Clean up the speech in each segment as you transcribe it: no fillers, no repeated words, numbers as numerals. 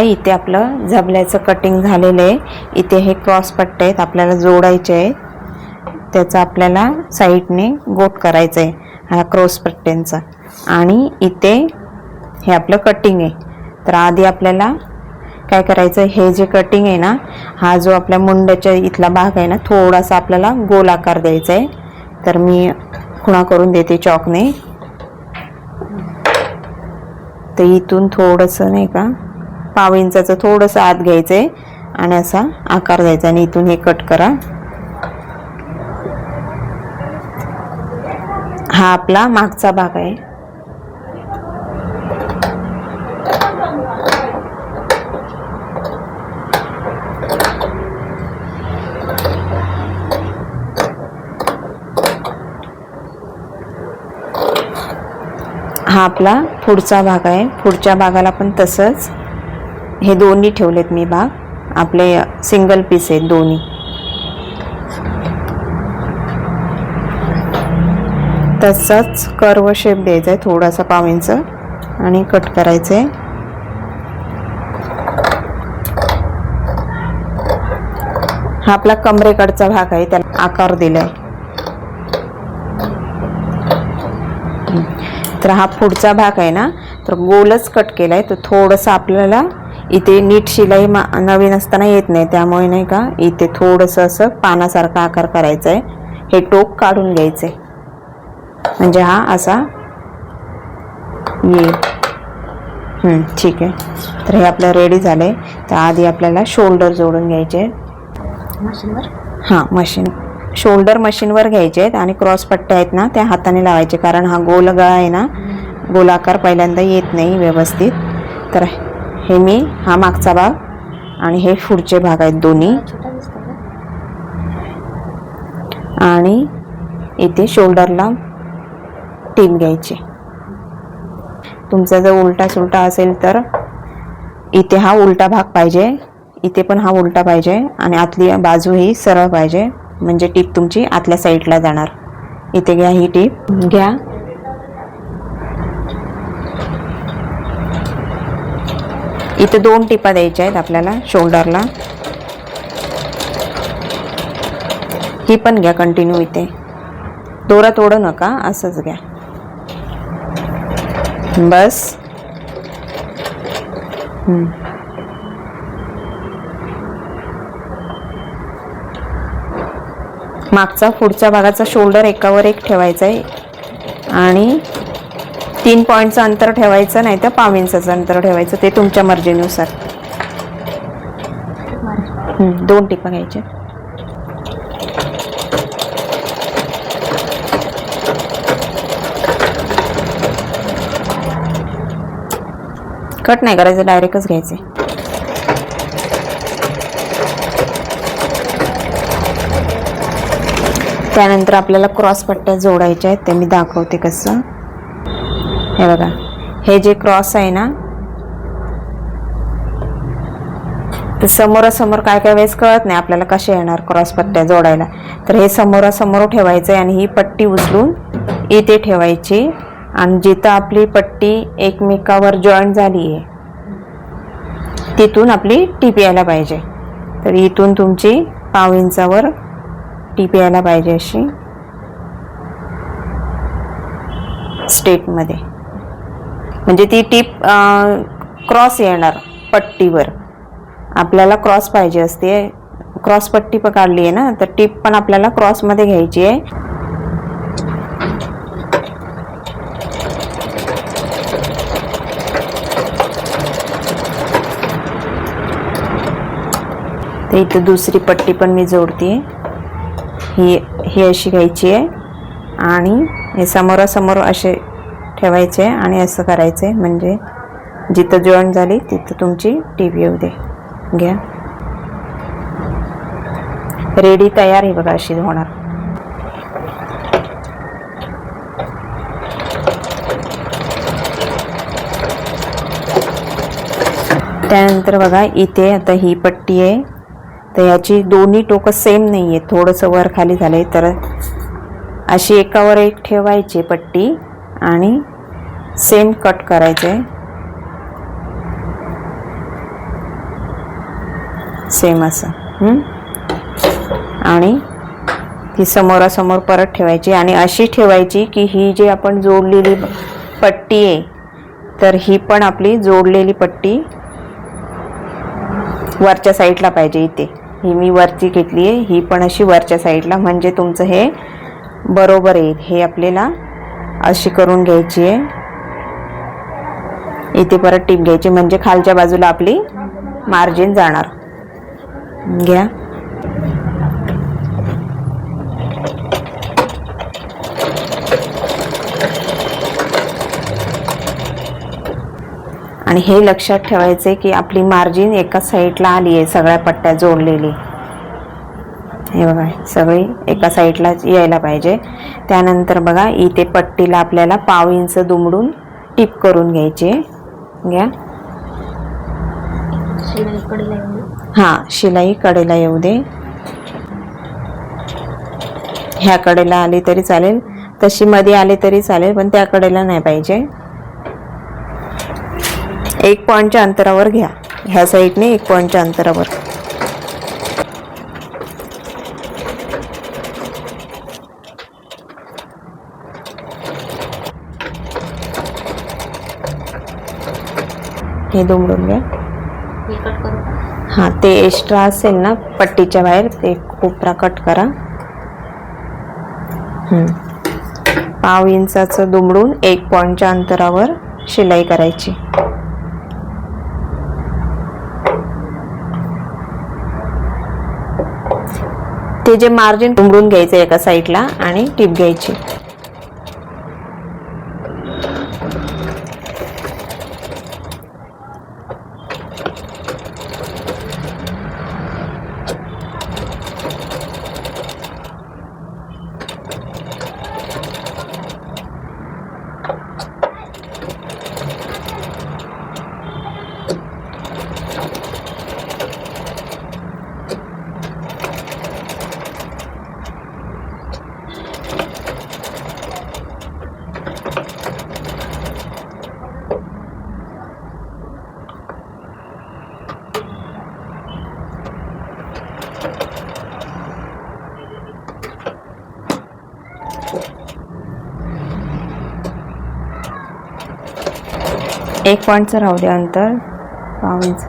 इथे आपलं झबल्याचं कटिंग झालेलं आहे। इथे हे क्रॉस पट्टे आहेत आपल्याला जोडायचे आहेत, त्याचा आपल्याला साईडने गोट करायचं आहे हा क्रॉस पट्ट्यांचा। आणि इथे हे आपलं कटिंग आहे। तर आधी आपल्याला काय करायचं, हे जे कटिंग आहे ना, हा जो आपल्या मुंड्याच्या इथला भाग आहे ना, थोडासा आपल्याला गोल आकार द्यायचा आहे। तर मी खुणा करून देते चॉकने। तर इथून थोडंसं नाही का पाव इंचाचं थोडंसं आत घ्यायचं आहे आणि असा आकार द्यायचा आणि इथून हे कट करा। हा आपला मागचा भाग आहे। हा आपला पुढचा भाग आहे। पुढच्या भागाला पण तसंच हे दोन्ही ठेवलेत मी भाग, आपले सिंगल पीस आहेत दोन्ही। तसंच कर्व शेप द्यायचा आहे थोडासा पाव इंच आणि कट करायचं आहे। हा आपला कमरेकडचा भाग आहे, त्याला आकार दिलाय। तर हा पुढचा भाग आहे ना, तर गोलच कट केलाय। तर थोडंसं आपल्याला इथे नीट शिलाई नवीन असताना येत नाही, त्यामुळे नाही का इथे थोडंसं असं पानासारखा आकार करायचा आहे। हे टोक काढून घ्यायचंय म्हणजे हा असा येईल। ठीक आहे। तर हे आपलं रेडी झालंय। तर आधी आपल्याला शोल्डर जोडून घ्यायचे मशीनवर। हां, मशीन शोल्डर मशीनवर घ्यायचे आहेत आणि क्रॉस पट्ट्या आहेत ना त्या हाताने लावायचे, कारण हा गोल गळा आहे ना, गोलाकार पहिल्यांदा येत नाही व्यवस्थित। तर हे मी हा मागचा भाग आणि हे पुढचे भाग आहेत दोन्ही, आणि इथे शोल्डरला टीप घ्यायची। तुमचा जर उलटा सुलटा असेल तर इथे हा उलटा भाग पाहिजे, इथे पण हा उलटा पाहिजे आणि आतली बाजू ही सरळ पाहिजे, म्हणजे टीप तुमची आतल्या साईडला जाणार। इथे घ्या, ही टीप घ्या। इथे 2 टिपा द्यायच्या आहेत आपल्याला शोल्डरला। ही पण घ्या कंटिन्यू, इथे दोरा तोडू नका, असंच घ्या बस। मागचा पुढच्या भागाचा शोल्डर एकावर एक ठेवायचा आहे आणि 3 पॉईंटचं अंतर ठेवायचं, नाही तर पाव इंचाचं अंतर ठेवायचं, ते तुमच्या मर्जीनुसार। 2 टिपा घ्यायच्या। कट नाही करायचं, डायरेक्टच घ्यायचे। त्यानंतर आपल्याला क्रॉस पट्ट्या जोडायच्या आहेत, ते मी दाखवते कसं। हे बघा, हे जे क्रॉस आहे ना, ते समोरासमोर काय काय वेळेस कळत नाही आपल्याला कसे येणार क्रॉस पट्ट्या जोडायला। तर हे समोरासमोर ठेवायचं आहे आणि ही पट्टी उचलून इथे ठेवायची आणि जिथं आपली पट्टी एकमेकावर जॉईंट झाली आहे तिथून आपली टीप यायला पाहिजे। तर इथून तुमची पाव इंचावर टीप यायला पाहिजे, अशी स्टेपमध्ये, म्हणजे ती टीप क्रॉस येणार पट्टीवर। आपल्याला क्रॉस पाहिजे असते, क्रॉस पट्टी काढली आहे ना, तर टीप पण आपल्याला क्रॉसमध्ये घ्यायची आहे। तर इथं दुसरी पट्टी पण मी जोडते, ही अशी घ्यायची आहे आणि हे समोरासमोर असे ठेवायचे आणि असं करायचे, म्हणजे जिथं जॉईंट झाली तिथं तुमची टीप येऊ दे। घ्या, रेडी, तयार आहे बघा, अशी होणार। त्यानंतर बघा, इथे आता ही पट्टी आहे, तर याची दोन्ही टोकं सेम नाही आहे, थोडंसं वर खाली झालंय। तर अशी एकावर एक ठेवायची पट्टी आणि सेम कट करायचे। सेम असं. आणि ती समोरासमोर परत ठेवायची आणि अशी ठेवायची की ही जी आपण जोडलेली पट्टी आहे तर ही पण आपली जोडलेली पट्टी वरच्या साईडला पाहिजे. इथे ही मी वरची घेतली आहे, ही पण अशी वरच्या साईडला, म्हणजे तुमचं हे बरोबर येईल. हे आपल्याला अशी करून घ्यायची आहे. इथे परत टीप घ्यायची म्हणजे खालच्या बाजूला आपली मार्जिन जाणार. घ्या. आणि हे लक्षात ठेवायचे की आपली मार्जिन एका साईडला आली आहे, सगळ्या पट्ट्या जोडलेली. हे बघा सगळी एका साईडला यायला पाहिजे. त्यानंतर बघा इथे पट्टीला आपल्याला पाव इंच दुमडून टिप करून घ्यायची. घ्या. हां, शिलाई कडेला येऊ दे. ह्या कडेला आली तरी चालेल, तशी मध्ये आली तरी चालेल, पण त्या कडेला नाही पाहिजे. 1 पॉईंटच्या अंतरावर घ्या. ह्या साईडने 1 पॉईंटच्या अंतरावर. हे दुमडून घ्या. हां, ते एक्स्ट्रा असेल ना पट्टीच्या बाहेर ते कोपरा कट करा. पाव इंचाचं दुमडून 1 पॉईंटच्या अंतरावर शिलाई करायची. ते जे मार्जिन दुमडून घ्यायचं एका साईडला आणि टिप घ्यायची. एक पॉईंटचं राहू द्या अंतर, पाव इंच.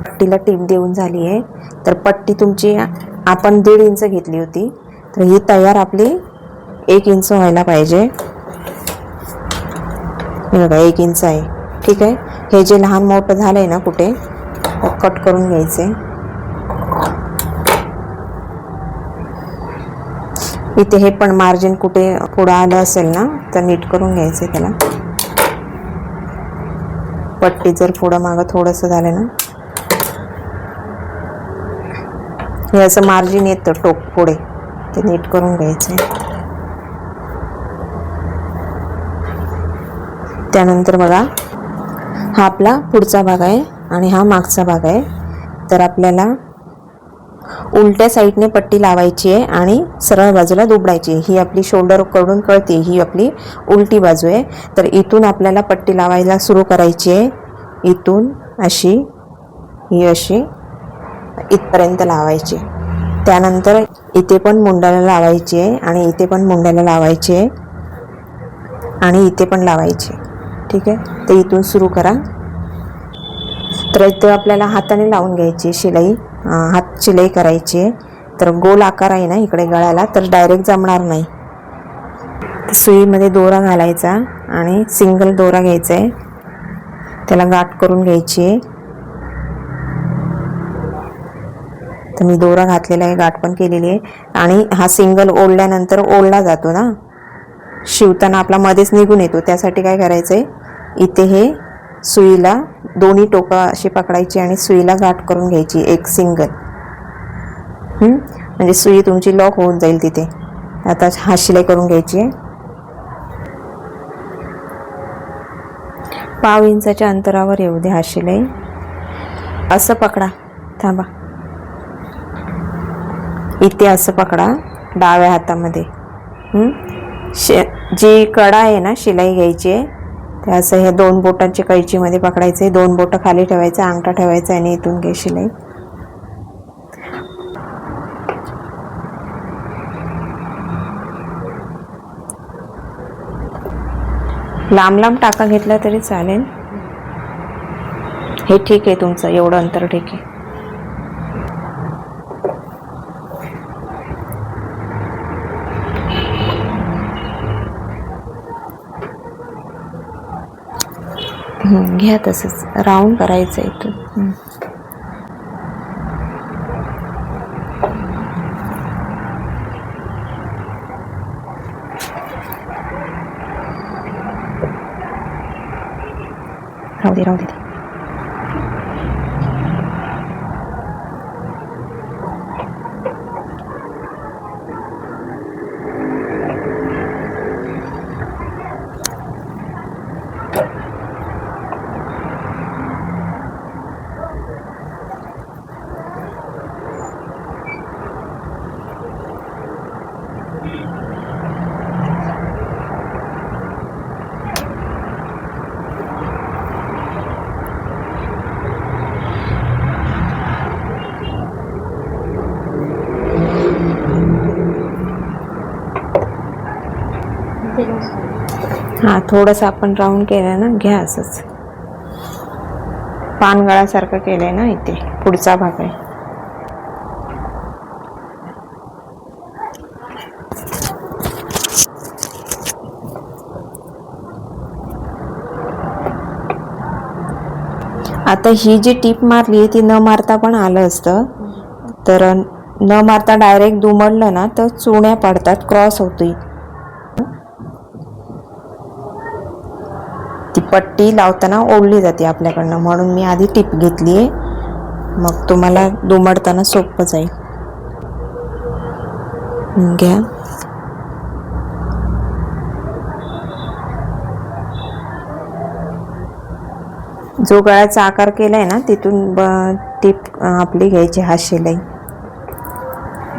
पट्टीला टीप देऊन झाली आहे. तर पट्टी तुमची आपण 1.5 इंच घेतली होती, तर ही तयार आपली 1 इंच व्हायला पाहिजे. बघा 1 इंच आहे. ठीक आहे. हे जे लहान मोठं झालंय ना कुठे कट करून घ्यायचे. इथे हे पण मार्जिन कुठे पुढं आलं असेल ना तर नीट करून घ्यायचे त्याला. पट्टी जर पुढं मागं थोडंसं झालं ना, हे असं मार्जिन येतं टोक पुढे, ते नीट करून घ्यायचे. त्यानंतर बघा हा आपला पुढचा भाग आहे आणि हा मागचा भाग आहे. तर आपल्याला उलट्या साईडने पट्टी लावायची आहे आणि सरळ बाजूला दुबडायची. ही आपली शोल्डर कडून कळते, ही आपली उलटी बाजू आहे. तर इथून आपल्याला पट्टी लावायला सुरू करायची आहे. इथून अशी, ही अशी इथपर्यंत लावायची. त्यानंतर इथे पण मुंड्याला लावायची आहे आणि इथे पण मुंड्याला लावायची आहे आणि इथे पण लावायची. ठीक आहे. तर इथून सुरू करा. तर इथं आपल्याला हाताने लावून घ्यायची शिलाई, हात शिलाई करायची आहे. तर गोल आकार आहे ना इकडे गळ्याला, तर डायरेक्ट जमणार नाही. सुईमध्ये दोरा घालायचा आणि सिंगल दोरा घ्यायचा आहे, त्याला गाठ करून घ्यायची आहे. तर मी दोरा घातलेला आहे, गाठ पण केलेली आहे. आणि हा सिंगल ओढल्यानंतर ओढला जातो ना, शिवताना आपला मध्येच निघून येतो. त्यासाठी काय करायचं आहे, इथे हे सुईला दोन्ही टोका अशी पकडायची आणि सुईला गाठ करून घ्यायची एक सिंगल. म्हणजे सुई तुमची लॉक होऊन जाईल तिथे. आता हा शिलाई करून घ्यायची आहे. 1/2 इंचाच्या अंतरावर येऊ दे हा शिलाई. असं पकडा, थांबा, इथे असं पकडा डाव्या हातामध्ये. जी कडा आहे ना शिलाई घ्यायची आहे, ते असं हे 2 बोटांची कैचीमध्ये पकडायचे, 2 बोटं खाली ठेवायचं, अंगठा ठेवायचा आणि इथून घे शिलाई. लांब लांब टाका घेतला तरी चालेल. हे ठीक आहे तुमचं, एवढं अंतर ठीक आहे. घ्या तसंच राऊंड करायचं इथून. राहू दे राहू दे. हां, थोडंसं आपण राऊंड केलं ना, घ्या असंच. पानगळासारखं केलंय ना इथे, पुढचा भाग आहे. आता ही जी टीप मारली ती न मारता पण आलं असतं, तर न मारता डायरेक्ट दुमडलं ना तर चुण्या पडतात, क्रॉस होती. ती पट्टी लावताना ओढली जाते आपल्याकडनं, म्हणून मी आधी टीप घेतली आहे, मग तुम्हाला दुमडताना सोपं जाईल. घ्या. जो गळ्याचा आकार केलाय ना तिथून टीप आपली घ्यायची, हात शिलाई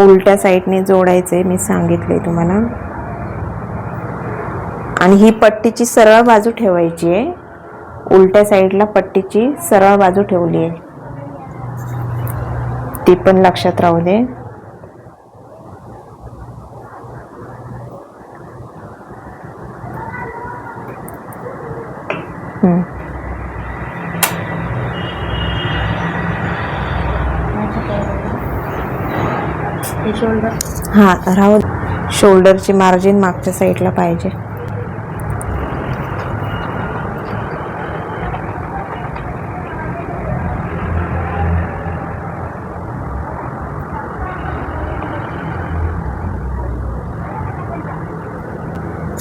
उलट्या साईडने जोडायचे, मी सांगितले तुम्हाला. आणि ही पट्टीची सरळ बाजू ठेवायची आहे, उलट्या साईडला पट्टीची सरळ बाजू ठेवली आहे, ती पण लक्षात राहू दे. हां, राहू. शोल्डरची मार्जिन मागच्या साईडला पाहिजे.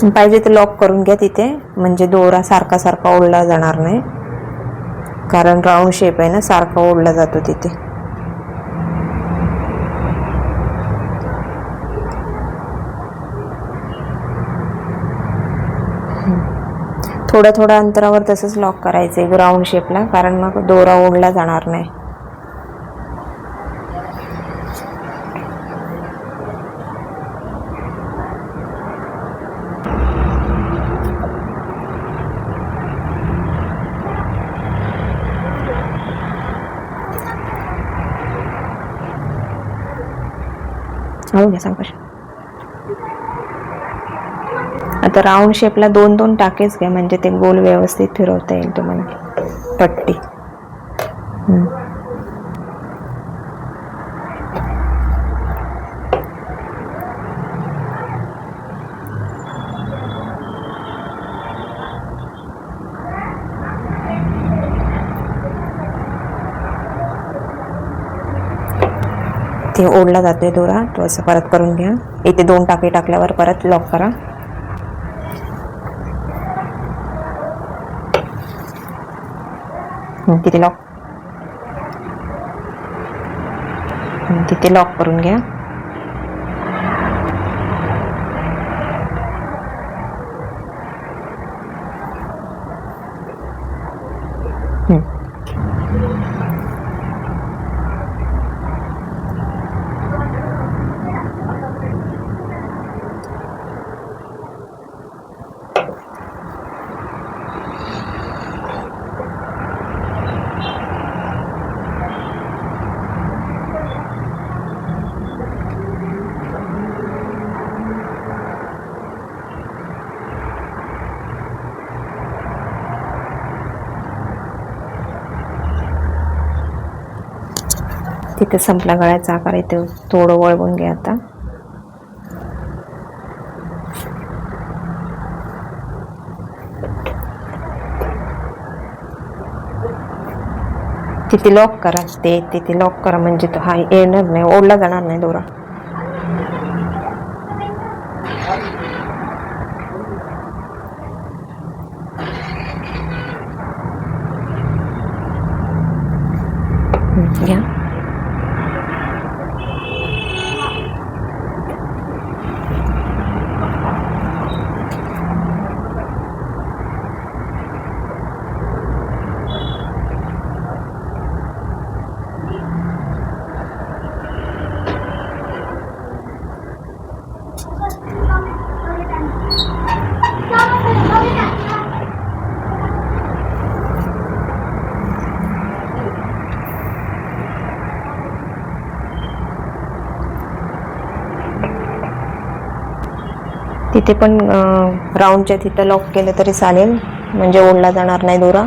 पाहिजे तर लॉक करून घ्या तिथे, म्हणजे दोरा सारखा सारखा ओढला जाणार नाही, कारण राऊंड शेप आहे ना, सारखा ओढला जातो तिथे. थोड्या थोड्या अंतरावर तसंच लॉक करायचं आहे राऊंड शेपला, कारण मग दोरा ओढला जाणार नाही. हो घ्या सांग. आता राऊंड शेपला 2-2 टाकेच घ्या, म्हणजे ते गोल व्यवस्थित फिरवता येईल तुम्हाला पट्टी. ते ओढला जातोय दोरा, तो असं परत करून घ्या. इथे 2 टाके टाकल्यावर परत लॉक करा. तिथे लॉक, तिथे लॉक करून घ्या. तिथे संपला गळ्याचा आकार. इथे थोडं वळवून घ्या. आता तिथे लॉक करा. तिथे लॉक करा म्हणजे तो हा येणार नाही, ओढला जाणार नाही दोरा. घ्या. तिथे पण राऊंडच्या तिथं लॉक केलं तरी चालेल, म्हणजे ओढला जाणार नाही दोरा.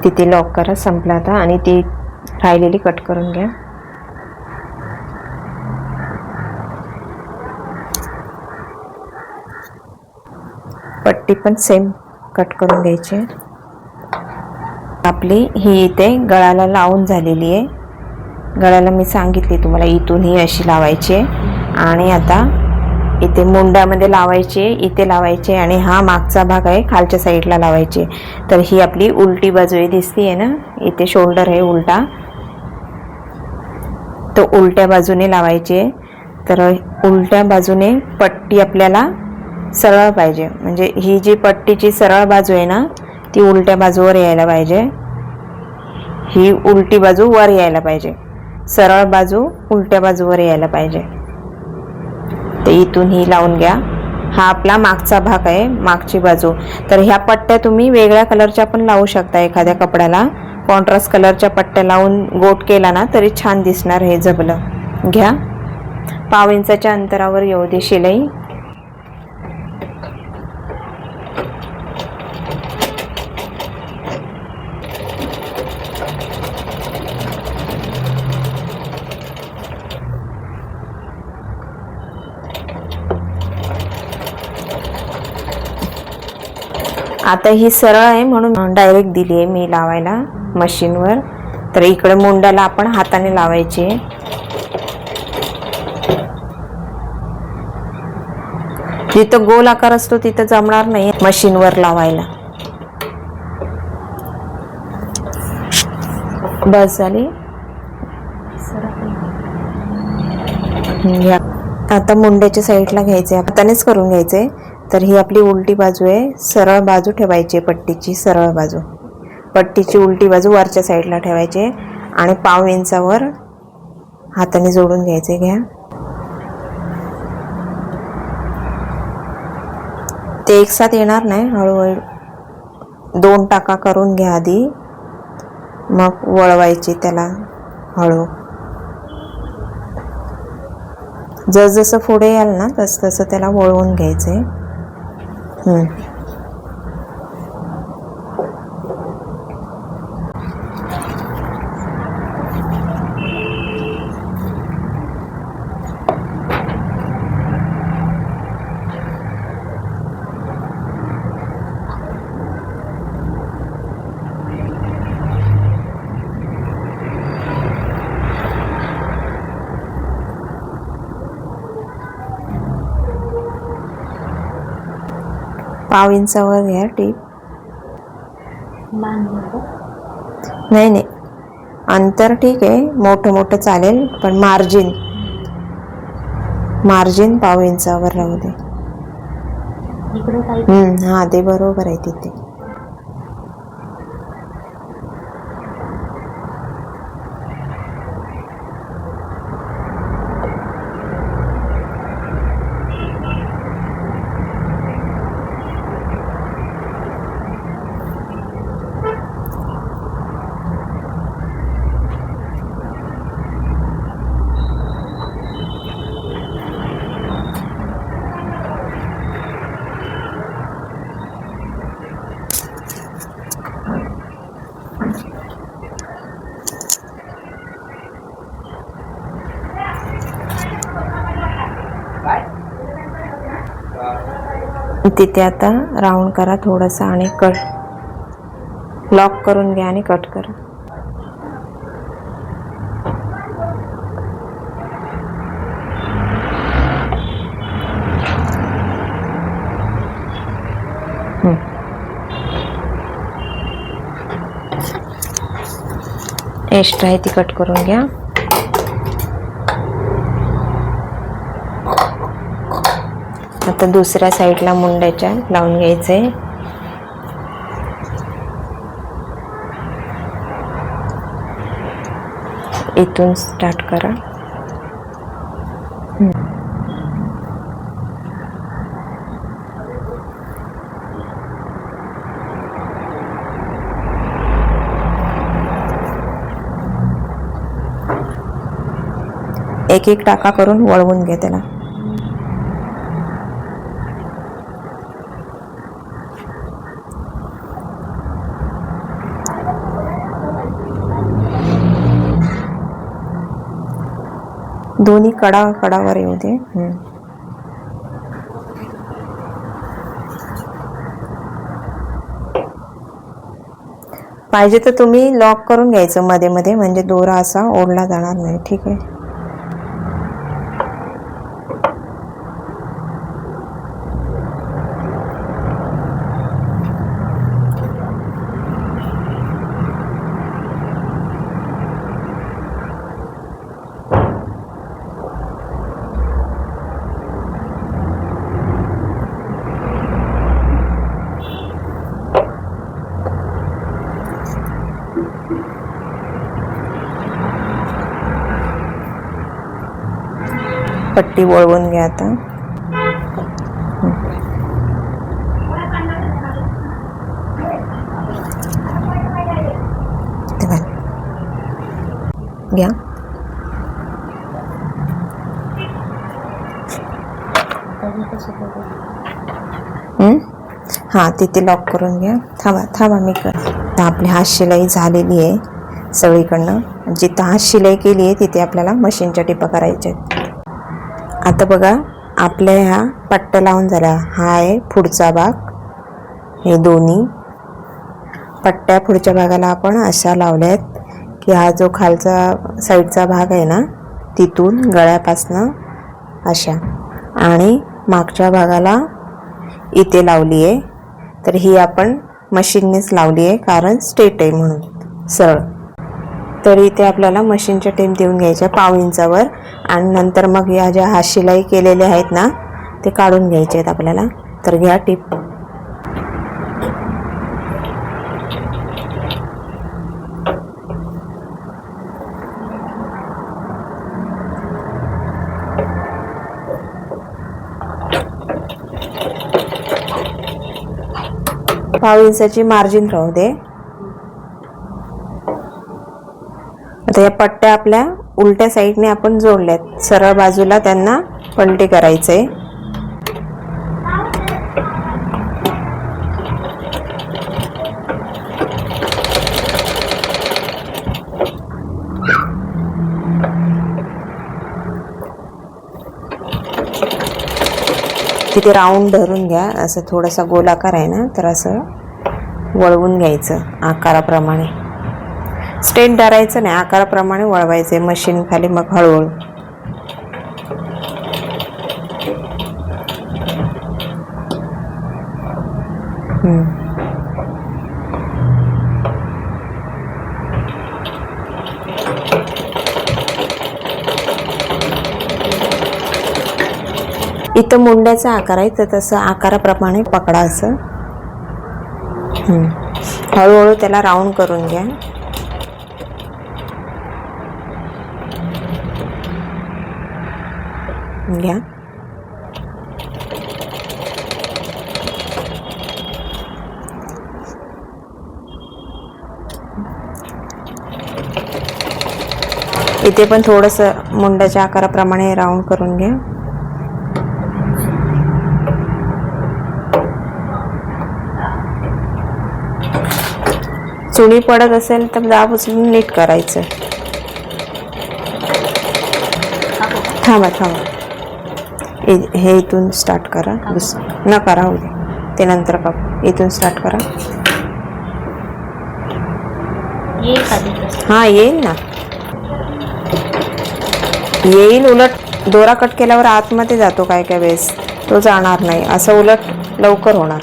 तिथे लॉक करा. संपला आता. आणि ती राहिलेली कट करून घ्या. पट्टी पण सेम कट करून घ्यायची. आपली ही इथे गळ्याला लावून झालेली आहे. गळ्याला मी सांगितली तुम्हाला इथून ही अशी लावायची आहे. आणि आता इथे मुंड्यामध्ये लावायचे, इथे लावायचे, आणि हा मागचा भाग आहे खालच्या साईडला लावायचे. तर ही आपली उलटी बाजू आहे, दिसती आहे ना. इथे शोल्डर आहे उलटा, तो उलट्या बाजूने लावायचे. तर उलट्या बाजूने पट्टी आपल्याला सरळ पाहिजे, म्हणजे ही जी पट्टीची सरळ बाजू आहे ना ती उलट्या बाजूवर यायला पाहिजे. ही उलटी बाजू वर यायला पाहिजे, सरळ बाजू उलट्या बाजूवर यायला पाहिजे. ते इथून ही लावून घ्या. हा आपला मागचा भाग आहे, मागची बाजू. तर ह्या पट्ट्या तुम्ही वेगळ्या कलरच्या पण लावू शकता. एखाद्या कपड्याला कॉन्ट्रास्ट कलरच्या पट्ट्या लावून गोट केला ना तरी छान दिसणार हे जबलं. घ्या. 1/2 इंचाच्या अंतरावर येऊ दे शिलाई. आता ही सरळ आहे म्हणून डायरेक्ट दिली आहे मी लावायला मशीनवर. तर इकडे मुंड्याला आपण हाताने लावायचे. जिथं गोल आकार असतो तिथं जमणार नाही मशीनवर लावायला. बस झाली. आता मुंड्याच्या साईडला घ्यायचे, हातानेच करून घ्यायचे. तर ही आपली उलटी बाजू आहे, सरळ बाजू ठेवायची. पट्टीची सरळ बाजू, पट्टीची उलटी बाजू वरच्या साईडला ठेवायची आणि 1/2 इंचावर हाताने जोडून घ्यायचे. घ्या. ते एकसाथ येणार नाही, हळूहळू 2 टाका करून घ्या आधी, मग वळवायची त्याला हळू. जसजसं पुढे याल ना तसं तसं त्याला वळवून घ्यायचंय. पाव इंचावर घ्या टीप. नाही नाही, अंतर ठीक आहे, मोठं मोठं चालेल, पण मार्जिन 1/2 इंचावर राहू दे. हा ते बरोबर आहे तिथे. तिथे आता राऊंड करा थोडंसं आणि कट लॉक करून घ्या आणि कट करा. एक्स्ट्रा आहे ती कट करून घ्या. आता दुसऱ्या साईडला मुंड्याच्या लावून घ्यायचे. इथून स्टार्ट करा. एक एक टाका करून वळवून घे त्याला. दोन्ही कडावर येऊ दे. पाहिजे तर तुम्ही लॉक करून घ्यायचं मध्ये मध्ये, म्हणजे दोरा असा ओढला जाणार नाही. ठीक आहे. पट्टी वळवून घ्या आता. घ्या. हा तिथे लॉक करून घ्या. थांबा मी कर. आपली हात शिलाई झालेली आहे सगळीकडनं. जिथं हात शिलाई केली आहे तिथे आपल्याला मशीनच्या टिपा करायच्या आहेत. आता बघा आपल्या ह्या पट्ट्या लावून झाल्या. हा आहे पुढचा भाग. हे दोन्ही पट्ट्या पुढच्या भागाला आपण अशा लावल्यात की हा जो खालचा साईडचा भाग आहे ना तिथून गळ्यापासनं अशा, आणि मागच्या भागाला इथे लावली आहे. तर ही आपण मशीननेच लावली आहे कारण स्ट्रेट आहे म्हणून सरळ. तर इथे आपल्याला मशीनच्या टीप देऊन घ्यायच्या 1/2 इंचावर, आणि नंतर मग या ज्या हात शिलाई केलेले आहेत ना ते काढून घ्यायचे आहेत आपल्याला. तर घ्या टीप. पाव इंचाची मार्जिन राहू दे. आता या पट्ट्या आपल्या उलट्या साईडने आपण जोडल्यात, सरळ बाजूला त्यांना पलटी करायचंय. तिथे राऊंड धरून घ्या. असं थोडासा गोलाकार आहे ना तर असं वळवून घ्यायचं आकाराप्रमाणे. स्ट्रेट धरायचं नाही, आकाराप्रमाणे वळवायचे मशीन खाली. मग हळूहळू इथं मुंड्याचा आकार आहे, तर तसं आकाराप्रमाणे पकडा असं. हळूहळू त्याला राऊंड करून घ्या. इथे पण थोडंसं मुंड्याच्या आकाराप्रमाणे राऊंड करून घ्या. चुणी पडत असेल तर दाब उचलून नीट करायचं. थांबा हे इथून स्टार्ट करा. न करा होऊ दे, ते नंतर कापू. इथून स्टार्ट करा. हां येईल ना, येईल. उलट दोरा कट केल्यावर आतमध्ये जातो काय काय वेळेस, तो जाणार नाही. असं उलट लवकर होणार.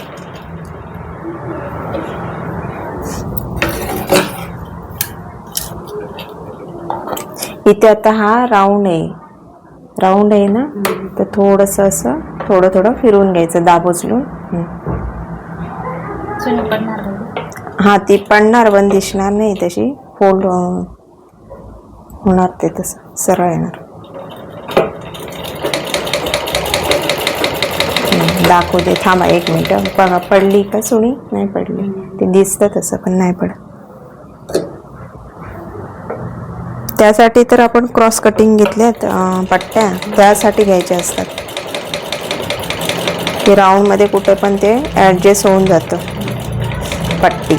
इथे आता हा राऊंड आहे ना, तर थोडंसं असं थोडं फिरवून घ्यायचं दाब उचलून. हां ती पडणार, बंद दिसणार नाही, तशी फोल्ड होणार, ते तसं सरळ येणार. दाखवू दे, थांबा 1 मिनिट. बघा पडली का सुणी? नाही पडली. ते दिसतं तसं पण नाही पडत. त्यासाठी तर आपण क्रॉस कटिंग घेतल्यात पट्ट्या, त्यासाठी घ्यायच्या असतात. ते राऊंडमध्ये कुठे पण ते ॲडजस्ट होऊन जातं पट्टी.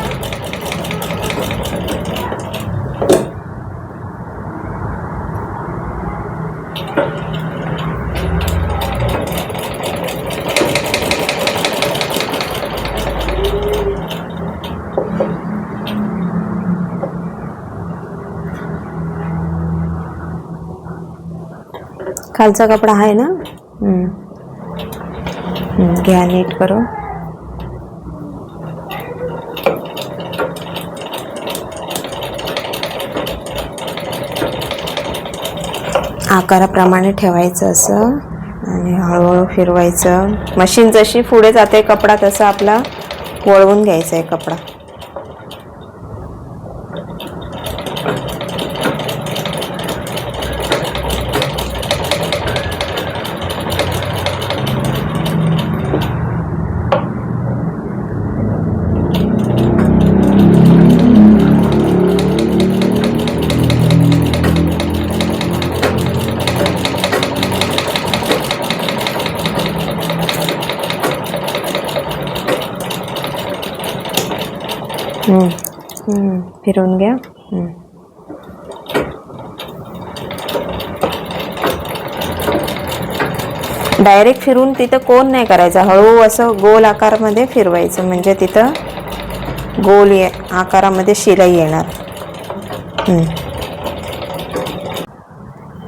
खालचा कपडा आहे ना, घ्या नीट करून. आकाराप्रमाणे ठेवायचं असं आणि हळूहळू फिरवायचं. मशीन जशी पुढे जाते कपडा, तसा आपला वळवून घ्यायचा आहे कपडा. फिरवून घ्या. डायरेक्ट फिरून तिथं कोण नाही करायचा, हळू असं गोल आकारामध्ये फिरवायचं, म्हणजे तिथं गोल आकारामध्ये शिलाई येणार.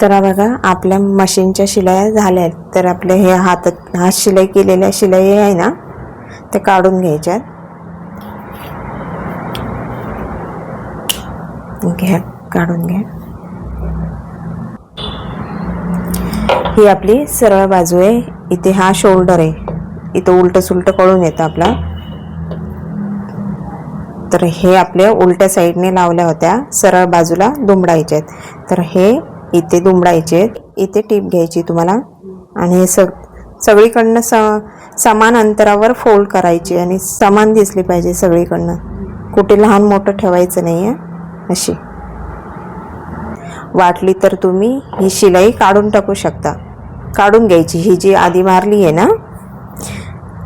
तर बघा आपल्या मशीनच्या शिलाया झाल्या आहेत. तर आपले हे हात शिलाई केलेल्या शिलाई आहे ना, ते काढून घ्यायच्यात. घ्या, काढून घ्या. ही आपली सरळ बाजू आहे. इथे हा शोल्डर आहे. इथं उलट सुलट कळून येतं आपला. तर हे आपल्या उलट्या साईडने लावल्या होत्या, सरळ बाजूला दुमडायचे आहेत. तर हे इथे दुमडायचे, इथे टीप घ्यायची तुम्हाला आणि हे सगळीकडनं समान अंतरावर फोल्ड करायची आणि समान दिसली पाहिजे सगळीकडनं. कुठे लहान मोठं ठेवायचं नाही आहे. अशी वाटली तर तुम्ही ही शिलाई काढून टाकू शकता. काढून घ्यायची, ही जी आधी मारली आहे ना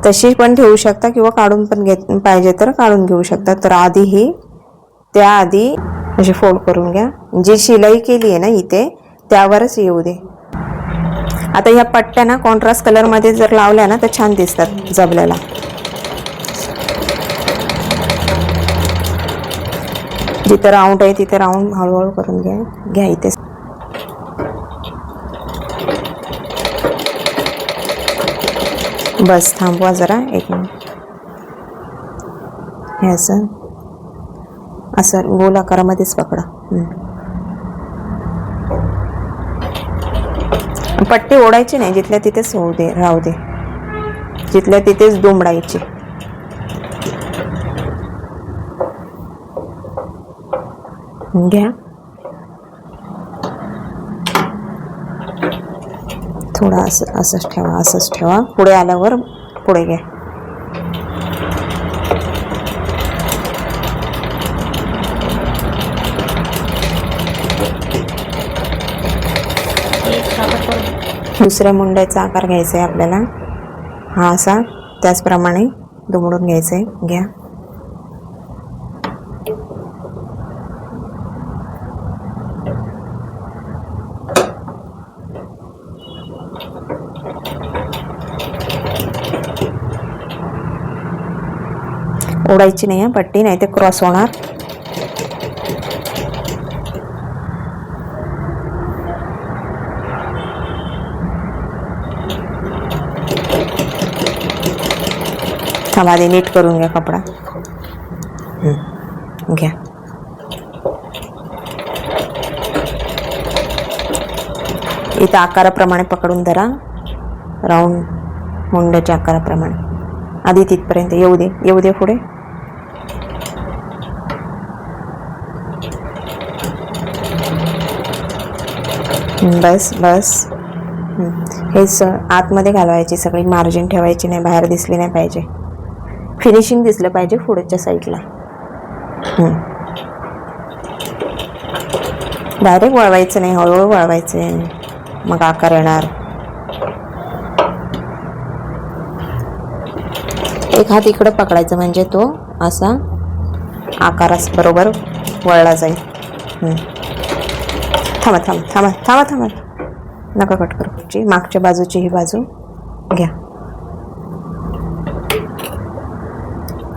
तशी पण ठेवू शकता किंवा काढून पण पाहिजे तर काढून घेऊ शकता. तर आधी ही त्याआधी अशी फोल्ड करून घ्या. जी शिलाई केली आहे ना इथे त्यावरच येऊ दे. आता ह्या पट्ट्या ना कॉन्ट्रास्ट कलरमध्ये जर लावल्या ना तर छान दिसतात जबल्याला. जिथं राऊंड आहे तिथे राऊंड हळूहळू करून घ्या. इथे बस थांबवा जरा 1 मिनिट. हे असं गोल आकारामध्येच पकडा. पट्टी ओढायची नाही, जिथल्या तिथेच होऊ दे, राहू दे, जिथल्या तिथेच दुमडायची. घ्या, थोडा असंच ठेवा, असंच ठेवा. पुढे आल्यावर पुढे घ्या. दुसऱ्या मुंड्याचा आकार घ्यायचा आहे आपल्याला. हा असा त्याचप्रमाणे दुमडून घ्यायचा आहे. घ्या. ओढायची नाही पट्टी, नाही ते क्रॉस होणार. थांबा, आधी नीट करून घ्या कपडा. घ्या. इथं आकाराप्रमाणे पकडून धरा, राऊंड मुंड्याच्या आकाराप्रमाणे. आधी तिथपर्यंत येऊ दे, येऊ दे पुढे. बस बस. हेच आतमध्ये घालवायची, सगळी मार्जिन ठेवायची नाही, बाहेर दिसली नाही पाहिजे. फिनिशिंग दिसलं पाहिजे पुढच्या साईडला. डायरेक्ट वळवायचं नाही, हळूहळू वळवायचं आहे, मग आकार येणार. एक हात इकडे पकडायचा म्हणजे तो असा आकारास बरोबर वळला जाईल. थांबा थांबा थांबा थांबा थांबा, नका कट करू. मागच्या बाजूची ही बाजू घ्या,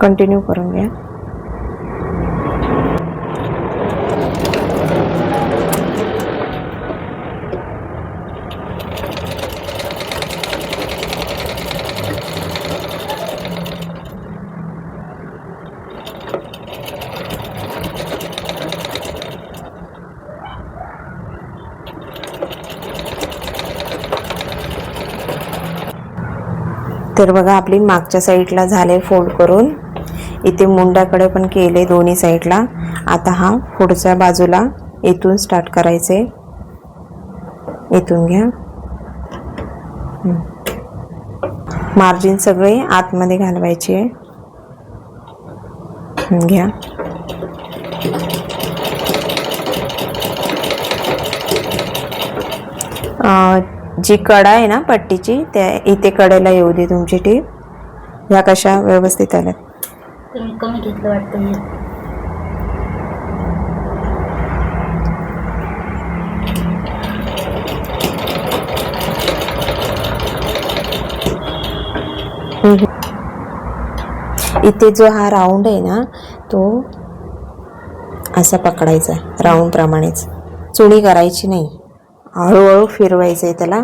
कंटिन्यू करून घ्या. तर बघा, आपली मागच्या साईडला झाले फोल्ड करून. इथे मुंड्याकडे पण केले दोन्ही साईडला. आता हा पुढच्या बाजूला इथून स्टार्ट करायचे. इथून घ्या. मार्जिन सगळे आतमध्ये घालवायचे. घ्या. जी कडा आहे ना पट्टीची, त्या इथे कडेला येऊ दे तुमची टीप. ह्या कशा व्यवस्थित आल्या. कमी घेतलं वाटतं. इथे जो हा राऊंड आहे ना, तो असा पकडायचा राऊंड प्रमाणेच. चुणी करायची नाही, हळूहळू फिरवायचं आहे त्याला.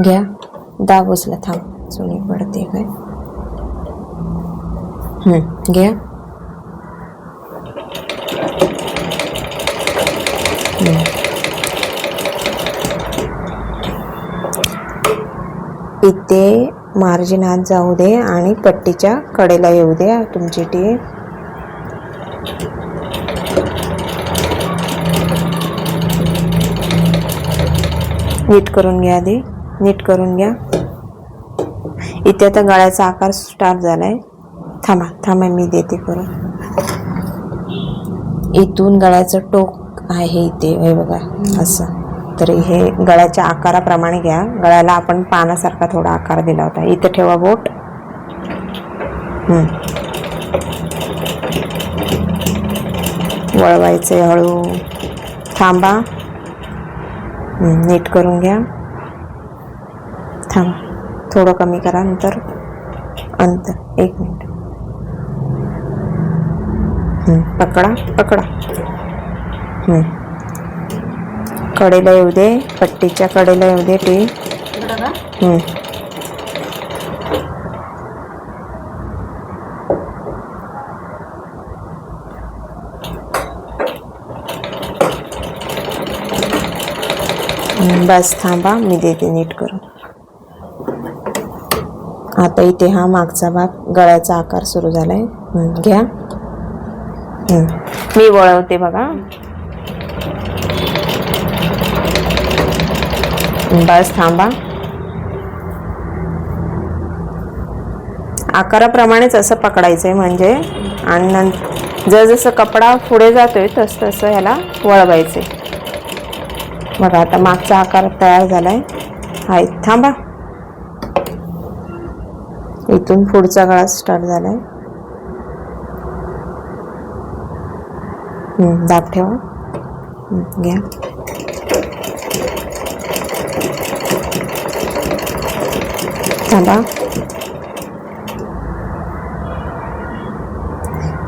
घ्या, दाब उचला. थांब, चुणी पडते काय. घ्या. इथे मार्जिन हात जाऊ दे आणि पट्टीच्या कडेला येऊ दे तुमची टीप. नीट करून घ्या, आधी नीट करून घ्या. इथे आता गळ्याचा आकार स्टार्ट झालाय. थांबा थांबा, मी देते करून. इथून गळ्याचं टोक आहे इथे, हे बघा असं. तर हे गळ्याच्या आकाराप्रमाणे घ्या. गळ्याला आपण पानासारखा थोडा आकार दिला होता. इथे ठेवा बोट. वळवायचे हळू. थांबा, नीट करून घ्या. थांबा, थोडं कमी करा अंतर. 1 मिनिट. पकडा पकडा. कडेला येऊ दे, पट्टीच्या कडेला येऊ दे टी. बस थांबा, मी देते नीट करून. आता इथे हा मागचा भाग गळ्याचा आकार सुरू झालाय. घ्या. मी वळवते बघा. बस थांबा. आकाराप्रमाणेच असं पकडायचंय म्हणजे, आणि जसं कपडा पुढे जातोय तसं तसं ह्याला वळवायचे. बघा आता मागचा आकार तयार झालाय. हाय थांबा. इथून पुढचा गळा स्टार्ट झालाय. दाब ठेवा. घ्या. थांबा.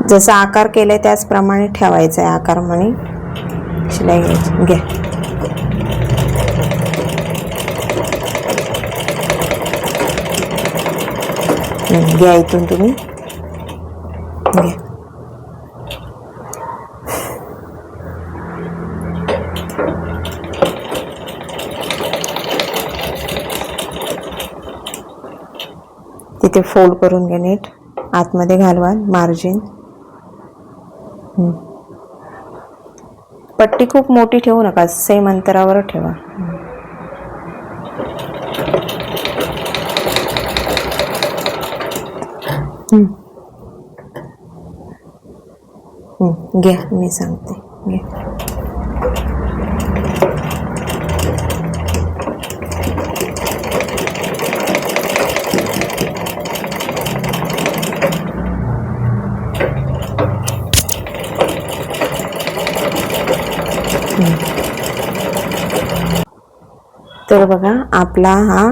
जसा आकार केलाय त्याचप्रमाणे ठेवायचा आहे. आकार म्हणे शिलाई घ्यायची. घ्या. घ्या इथून तुम्ही. घ्या. तिथे फोल्ड करून घ्या नीट. आतमध्ये घालवा मार्जिन. पट्टी खूप मोठी ठेवू नका, सेम अंतरावर ठेवा. घ्या, मी सांगते. घ्या. तर बघा आपला हा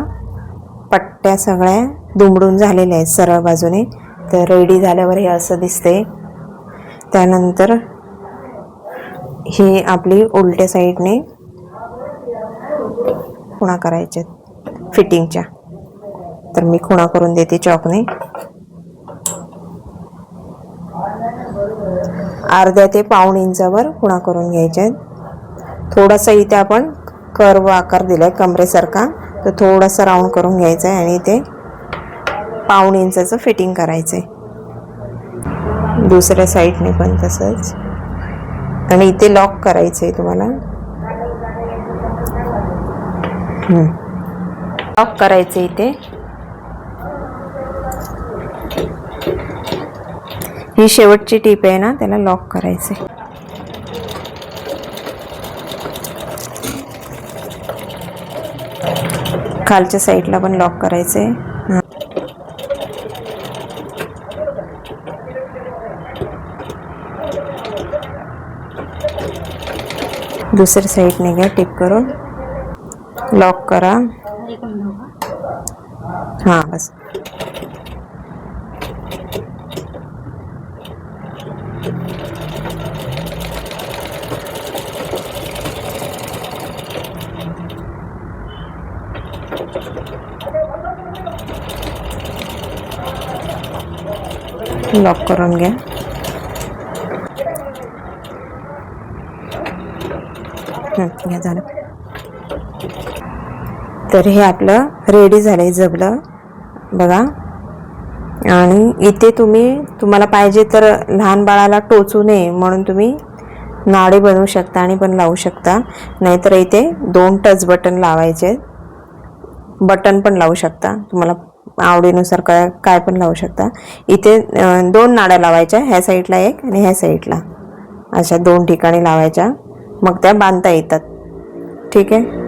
पट्ट्या सगळ्या दुमडून झालेल्या आहेत सरळ बाजूने. तर रेडी झाल्यावर हे असं दिसते. त्यानंतर ही आपली उलट्या साईडने खुणा करायच्या फिटिंगच्या. तर मी खुणा करून देते चॉकने. अर्ध्या ते पाऊण इंचावर खुणा करून घ्यायच्या. थोडासा इथे आपण कर्व आकार दिलाय कमरेसारखा, तर थोडासा राऊंड करून घ्यायचा आहे आणि इथे पाऊण इंचाचं फिटिंग करायचंय. दुसऱ्या साईडने पण तसंच. आणि इथे लॉक करायचंय तुम्हाला. लॉक करायचं इथे. ही शेवटची टीप आहे ना, त्याला लॉक करायचंय. खालच्या साईडला पण लॉक करायचंय. दुसऱ्या साईडने घ्या, टिप करून लॉक करा. हां बस. लॉक करून घ्या. घ्या झालं. तर हे आपलं रेडी झालंय जबलं बघा. आणि इथे तुम्हाला पाहिजे तर लहान बाळाला टोचू नये म्हणून तुम्ही नाडे बनवू शकता आणि पण लावू शकता. नाहीतर इथे 2 टच बटन लावायचे. बटन पण लावू शकता, तुम्हाला आवडीनुसार काय पण लावू शकता. इथे 2 नाड्या लावायच्या, ह्या साईडला एक आणि ह्या साईडला. अशा 2 ठिकाणी लावायच्या, मग त्या बांधता येतात. ठीक आहे.